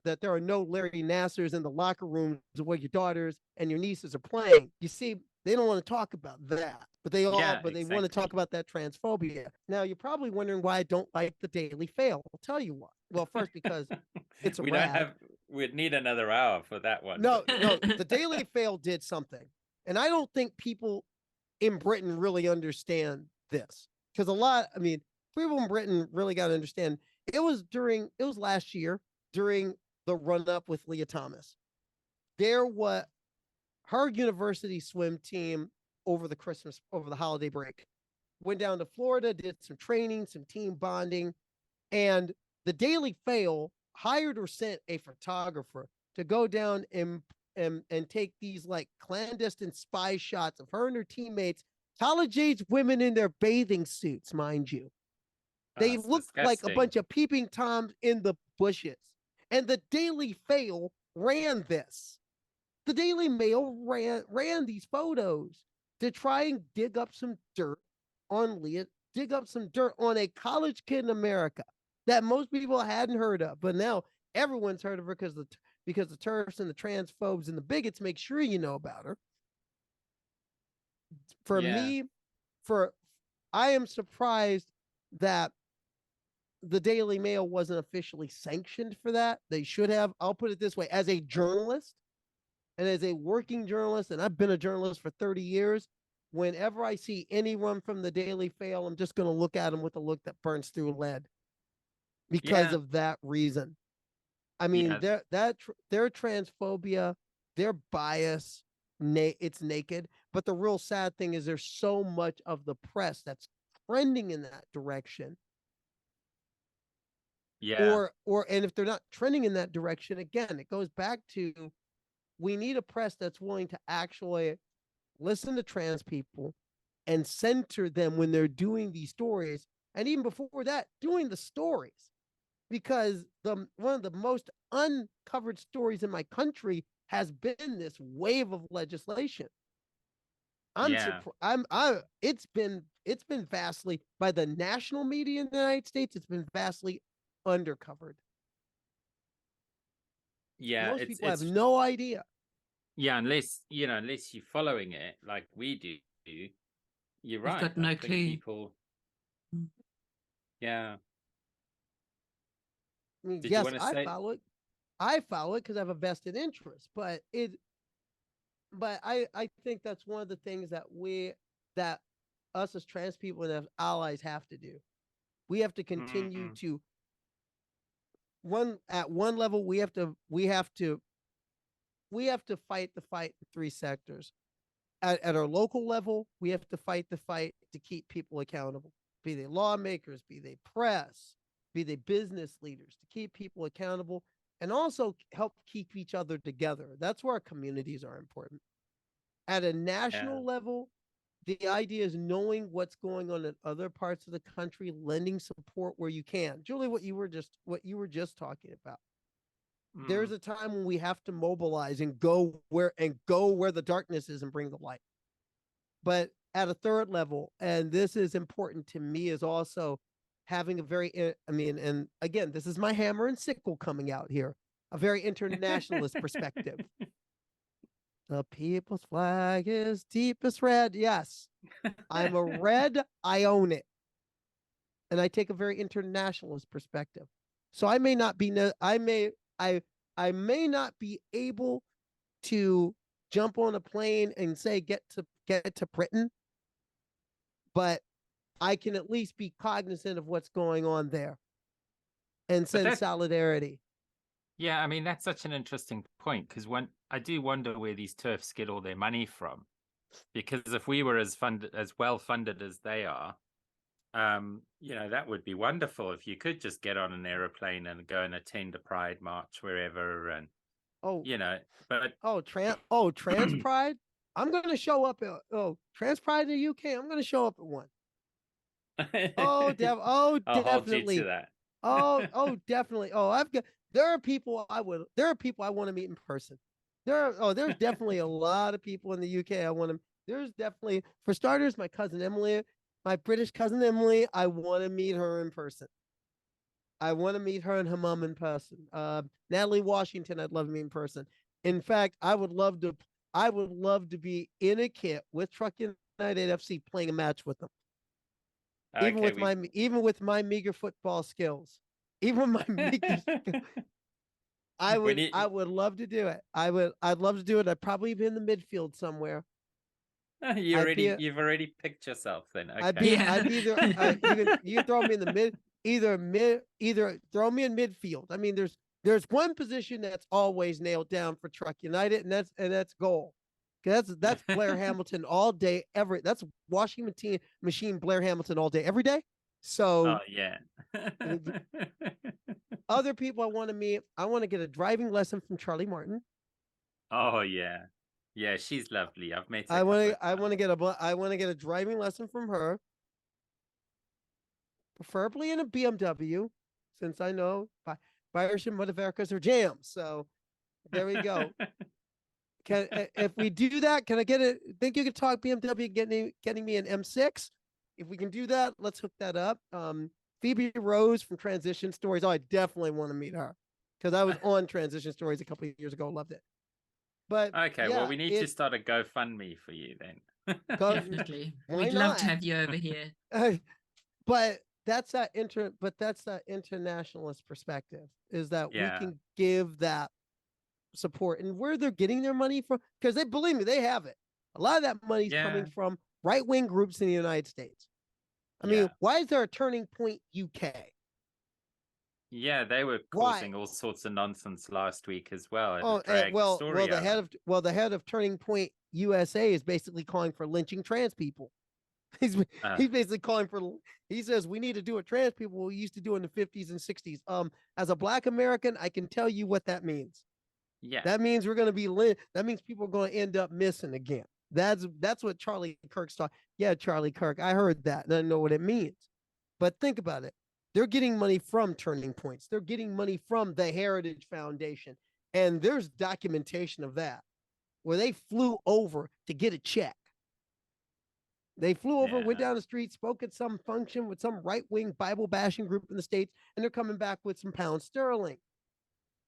that there are no Larry Nassers in the locker rooms where your daughters and your nieces are playing. You see, they don't want to talk about that, but they want to talk about that transphobia. Now, you're probably wondering why I don't like the Daily Fail. I'll tell you why. Well, first, because it's a we'd need another hour for that one. No, the Daily Fail did something. And I don't think people in Britain really understand this, because people in Britain really got to understand. It was last year during the run up with Leah Thomas. Her university swim team over the holiday break went down to Florida, did some training, some team bonding, and the Daily Fail hired or sent a photographer to go down and take these like clandestine spy shots of her and her teammates, college-age women in their bathing suits, mind you. They looked like a bunch of peeping toms in the bushes. And the Daily Fail ran this. The Daily Mail ran these photos to try and dig up some dirt on Leah, dig up some dirt on a college kid in America that most people hadn't heard of. But now everyone's heard of her because the TERFs and the transphobes and the bigots make sure you know about her. I am surprised that the Daily Mail wasn't officially sanctioned for that. They should have. I'll put it this way. As a journalist and as a working journalist, and I've been a journalist for 30 years, whenever I see anyone from the Daily Fail, I'm just going to look at them with a look that burns through lead because of that reason. Their transphobia, their bias, it's naked. But the real sad thing is there's so much of the press that's trending in that direction. Yeah. And if they're not trending in that direction, again, it goes back to, we need a press that's willing to actually listen to trans people and center them when they're doing these stories, and even before that, doing the stories, because one of the most uncovered stories in my country has been this wave of legislation. It's been vastly, by the national media in the United States, it's been vastly undercovered. Yeah, most people have no idea. Yeah, unless you're following it like we do. You're right. You've got no clue. People. Yeah. I mean, Did yes, you want to say? I follow it because I have a vested interest, but I think that's one of the things that us as trans people and as allies have to do. We have to continue to at one level, we have to fight the fight in three sectors. At our local level, we have to fight the fight to keep people accountable, be they lawmakers, be they press, be they business leaders, to keep people accountable and also help keep each other together. That's where our communities are important. At a national level, the idea is knowing what's going on in other parts of the country, lending support where you can. Julie, what you were just talking about. There's a time when we have to mobilize and go where the darkness is and bring the light. But at a third level, and this is important to me, is also having a very, and again, this is my hammer and sickle coming out here, a very internationalist perspective. The people's flag is deepest red. Yes, I'm a red. I own it. And I take a very internationalist perspective. So I may not be, I may not be able to jump on a plane and say, get to Britain, but I can at least be cognizant of what's going on there and send solidarity. Yeah, I mean, that's such an interesting point, because I do wonder where these TERFs get all their money from. Because if we were as well funded as they are, that would be wonderful if you could just get on an aeroplane and go and attend a Pride march wherever, and Trans Pride. I'm going to show up at Trans Pride in the UK. I'm going to show up at one. Definitely. I'll hold you to that. Definitely. There are people I want to meet in person. There's definitely a lot of people in the UK I want to. There's definitely, for starters, my cousin Emily, my British cousin Emily. I want to meet her in person. I want to meet her and her mom in person. Natalie Washington, I'd love to meet in person. In fact, I would love to be in a kit with Truck United FC playing a match with them. Even with my meager football skills. Even my meager skills. I would love to do it. I'd love to do it. I'd probably be in the midfield somewhere. You've already picked yourself then. Okay. I'd be either you can throw me in the either throw me in midfield. I mean, there's one position that's always nailed down for Truck United, and that's goal. That's Blair Hamilton all day, that's washing machine Blair Hamilton all day, every day. So other people I want to meet, I want to get a driving lesson from Charlie Martin. Oh yeah. Yeah, she's lovely. I've met her. I want to get a driving lesson from her. Preferably in a BMW, since I know Bayerischen Motorwerkers are jams. So there we go. If we do that, can I get it? Think you could talk BMW getting me an M6? If we can do that, let's hook that up. Phoebe Rose from Transition Stories. Oh, I definitely want to meet her because I was on Transition Stories a couple of years ago. Loved it. But okay, well, we need to start a GoFundMe for you then. Definitely, we'd love to have you over here. But that's that internationalist perspective, is that we can give that support, and where they're getting their money from, because they, believe me, they have it. A lot of that money is coming from right-wing groups in the United States. I mean, why is there a Turning Point UK? Yeah, they were causing all sorts of nonsense last week as well. The head of Turning Point USA is basically calling for lynching trans people. He's basically calling for. He says we need to do what trans people used to do in the 50s and 60s. As a Black American, I can tell you what that means. Yeah, that means we're going to be that means people are going to end up missing again. That's what Charlie Kirk's talking. Yeah, Charlie Kirk. I heard that, and I know what it means. But think about it. They're getting money from Turning Points. They're getting money from the Heritage Foundation. And there's documentation of that, where they flew over to get a check. They flew over, went down the street, spoke at some function with some right-wing Bible bashing group in the States, and they're coming back with some pounds sterling.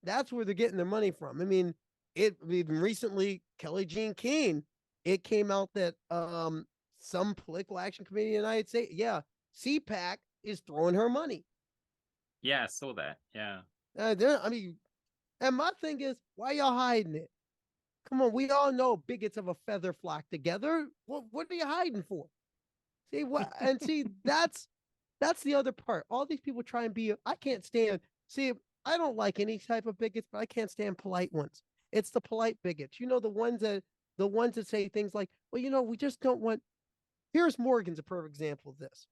That's where they're getting their money from. I mean, even recently, Kelly Jean Keane, it came out that some political action committee in the United States, CPAC is throwing her money. Yeah, I saw that. Yeah. I mean, and my thing is, why y'all hiding it? Come on, we all know bigots of a feather flock together. What are you hiding for? See what? And see, that's the other part. All these people try and be. I can't stand. See, I don't like any type of bigots, but I can't stand polite ones. It's the polite bigots. You know, the ones that say things like, "Well, you know, we just don't want." Here's Morgan's a perfect example of this.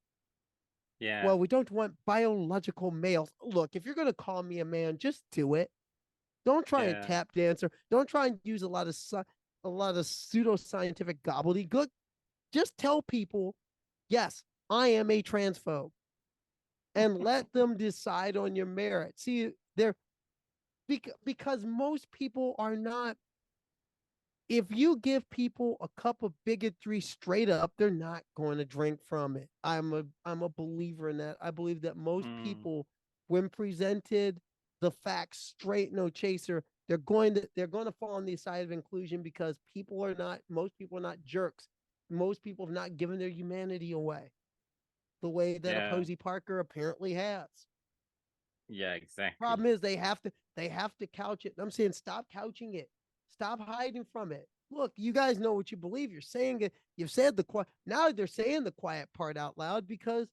Yeah. Well, we don't want biological males. Look, if you're going to call me a man, just do it. Don't try and tap dance, or don't try and use a lot of pseudoscientific gobbledygook. Just tell people, yes, I am a transphobe, and let them decide on your merit. See, because most people are not. If you give people a cup of bigotry straight up, they're not going to drink from it. I'm a believer in that. I believe that most people, when presented the facts straight, no chaser, they're going to fall on the side of inclusion, because most people are not jerks. Most people have not given their humanity away the way that Posey Parker apparently has. Yeah, exactly. Problem is they have to couch it. I'm saying, stop couching it. Stop hiding from it. Look, you guys know what you believe. You're saying it. You've said the quiet. Now they're saying the quiet part out loud, because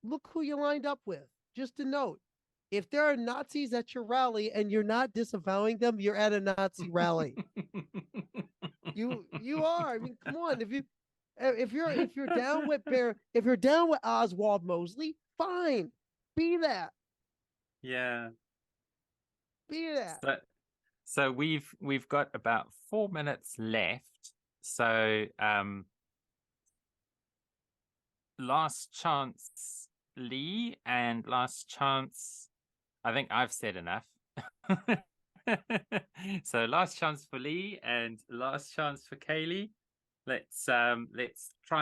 look who you lined up with. Just a note. If there are Nazis at your rally and you're not disavowing them, you're at a Nazi rally. You are. I mean, come on. If you're down with Oswald Mosley, fine. Be that. Yeah. Be that. So we've got about 4 minutes left. So last chance, Lee, and last chance. I think I've said enough. So last chance for Lee and last chance for Karleigh. Let's try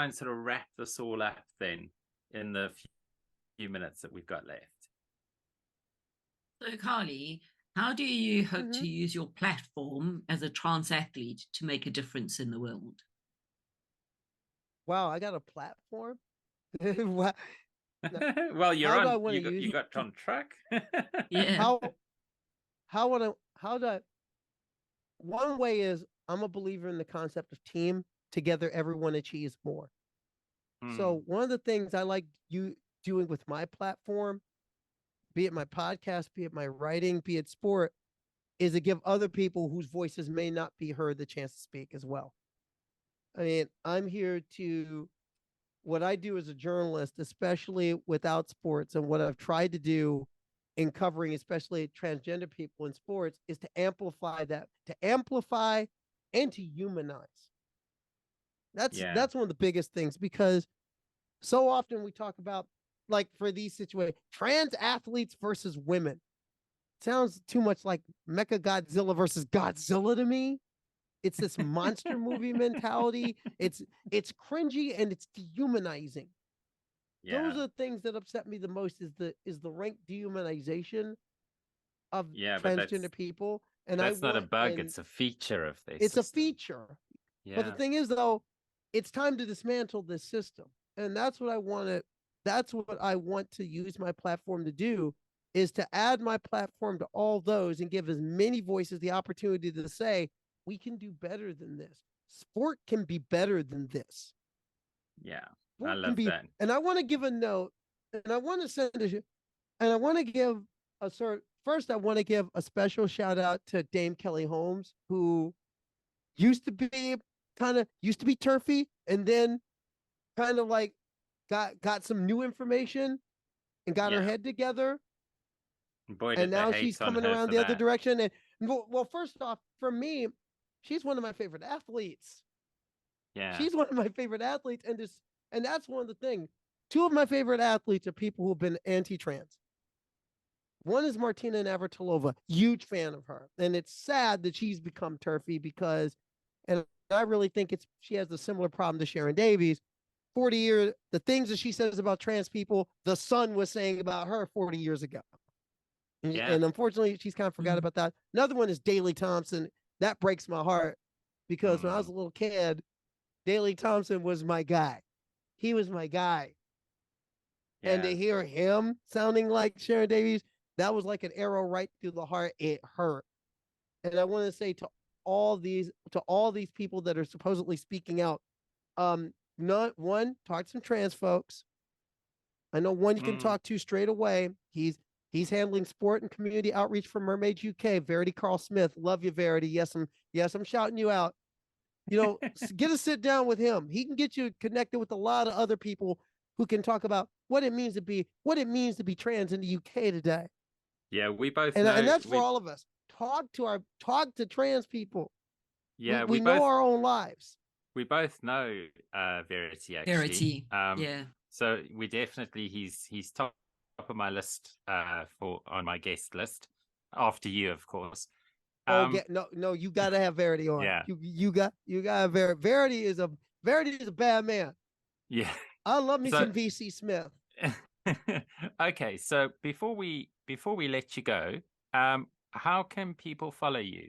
and sort of wrap this all up then in the few minutes that we've got left. So Karleigh, how do you hope to use your platform as a trans athlete to make a difference in the world? Wow, I got a platform? Wow. Well, you got on track. Yeah. One way is, I'm a believer in the concept of team. Together, everyone achieves more. So one of the things I like you doing with my platform, be it my podcast, be it my writing, be it sport, is to give other people whose voices may not be heard the chance to speak as well. I mean, I'm here to, what I do as a journalist, especially without sports, and what I've tried to do in covering especially transgender people in sports, is to amplify and to humanize. That's one of the biggest things, because so often we talk about, like, for these situations, trans athletes versus women. Sounds too much like Mecha Godzilla versus Godzilla to me. It's this monster movie mentality. It's cringy and it's dehumanizing. Those are the things that upset me the most, is the rank dehumanization of transgender people. And that's not a bug, it's a feature of this. It's a feature. Yeah. But the thing is, though, it's time to dismantle this system. And that's what I want to use my platform to do, is to add my platform to all those and give as many voices the opportunity to say, we can do better than this. Sport can be better than this. Yeah. Sport I love that. And I want to give a note, and I want to send and I want to give first I want to give a special shout out to Dame Kelly Holmes, who used to be turfy, and then kind of like got some new information and got her head together. Boy, and now she's coming around the other direction. And well, first off, for me, she's one of my favorite athletes. Yeah. She's one of my favorite athletes. And that's one of the things. two of my favorite athletes are people who've been anti-trans. One is Martina Navratilova, huge fan of her. And it's sad that she's become turfy because, and I really think she has a similar problem to Sharon Davies. 40 years, the things that she says about trans people, the Sun was saying about her 40 years ago. And unfortunately, she's kind of forgot about that. Another one is Daley Thompson. That breaks my heart because when I was a little kid, Daley Thompson was my guy. He was my guy. Yeah. And to hear him sounding like Sharon Davies, that was like an arrow right through the heart. It hurt. And I want to say to all these people that are supposedly speaking out, not one, talk to some trans folks. I know one you can talk to straight away. He's handling sport and community outreach for Mermaids UK. Verity Carl Smith, love you, Verity. Yes, I'm shouting you out. You know, get a sit down with him. He can get you connected with a lot of other people who can talk about what it means to be trans in the UK today. Yeah, we both know, and that's for we, all of us. Talk to trans people. Yeah, we know our own lives. We both know Verity, actually. Verity, yeah. So we definitely he's top of my list on my guest list after you, of course. No, you got to have Verity on. Yeah, you got Verity. Verity is a bad man. Yeah, I love me some VC Smith. Okay, so before we let you go, how can people follow you?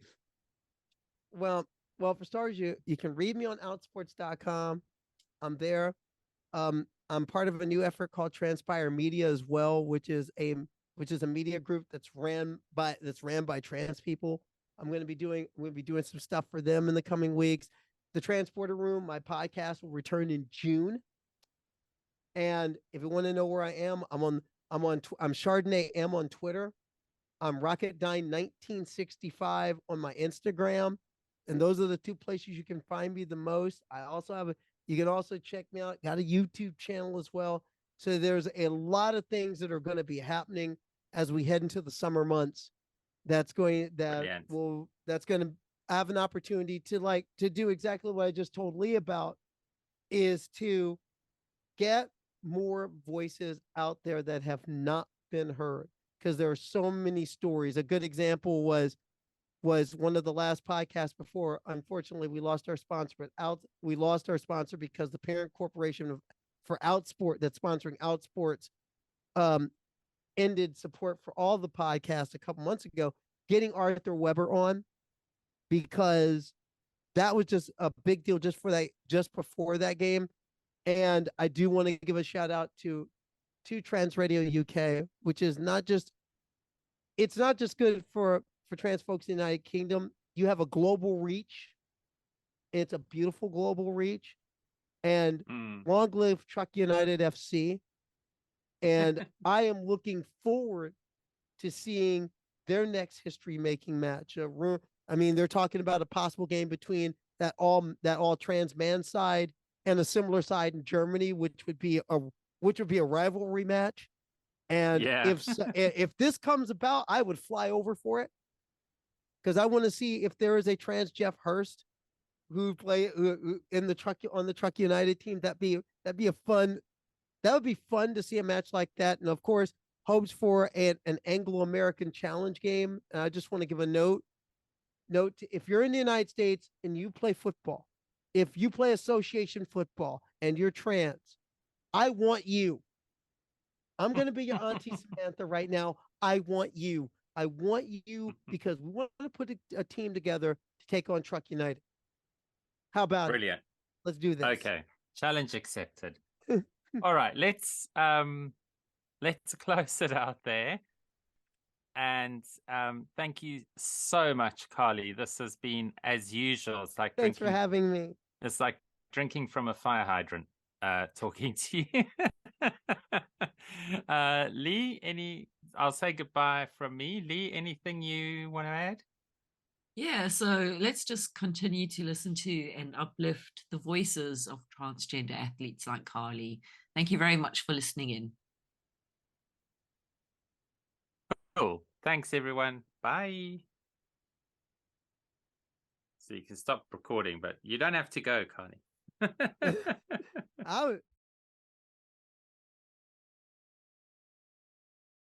Well, for starters, you can read me on outsports.com. I'm there. I'm part of a new effort called Transpire Media as well, which is a media group that's ran by trans people. I'm going to be doing some stuff for them in the coming weeks. The Transporter Room, my podcast, will return in June. And if you want to know where I am, I'm Chardonnay M on Twitter. I'm Rocketdyne 1965 on my Instagram. And those are the two places you can find me the most. I also you can also check me out. Got a YouTube channel as well. So there's a lot of things that are going to be happening as we head into the summer months. That's going to have an opportunity to do exactly what I just told Lee about, is to get more voices out there that have not been heard, because there are so many stories. A good example was one of the last podcasts before. Unfortunately, we lost our sponsor, because the parent corporation for Outsport that's sponsoring Outsports ended support for all the podcasts a couple months ago. Getting Arthur Weber on, because that was just a big deal just before that game. And I do want to give a shout out to Trans Radio UK, which is not just good for trans folks in the United Kingdom. You have a global reach. It's a beautiful global reach. And long live Truck United FC. And I am looking forward to seeing their next history-making match. They're talking about a possible game between that all trans man side and a similar side in Germany, which would be a rivalry match. And if this comes about, I would fly over for it, because I want to see if there is a trans Jeff Hurst who in on the Truck United team. That would be fun to see a match like that. And of course, hopes for an Anglo-American challenge game. And I just want to give a note if you're in the United States and you play football, if you play association football and you're trans, I want you. I'm going to be your Auntie Samantha right now. I want you. Because we want to put a team together to take on Truck United. How about Brilliant. Let's do this. Okay. Challenge accepted. All right. Let's close it out there. And thank you so much, Karleigh. This has been, as usual, it's like thanks for having me. It's like drinking from a fire hydrant, talking to you. Lee, I'll say goodbye from me. Lee, anything you want to add? Yeah, so let's just continue to listen to and uplift the voices of transgender athletes like Karleigh. Thank you very much for listening in. Cool. Thanks, everyone. Bye. So you can stop recording, but you don't have to go, Karleigh.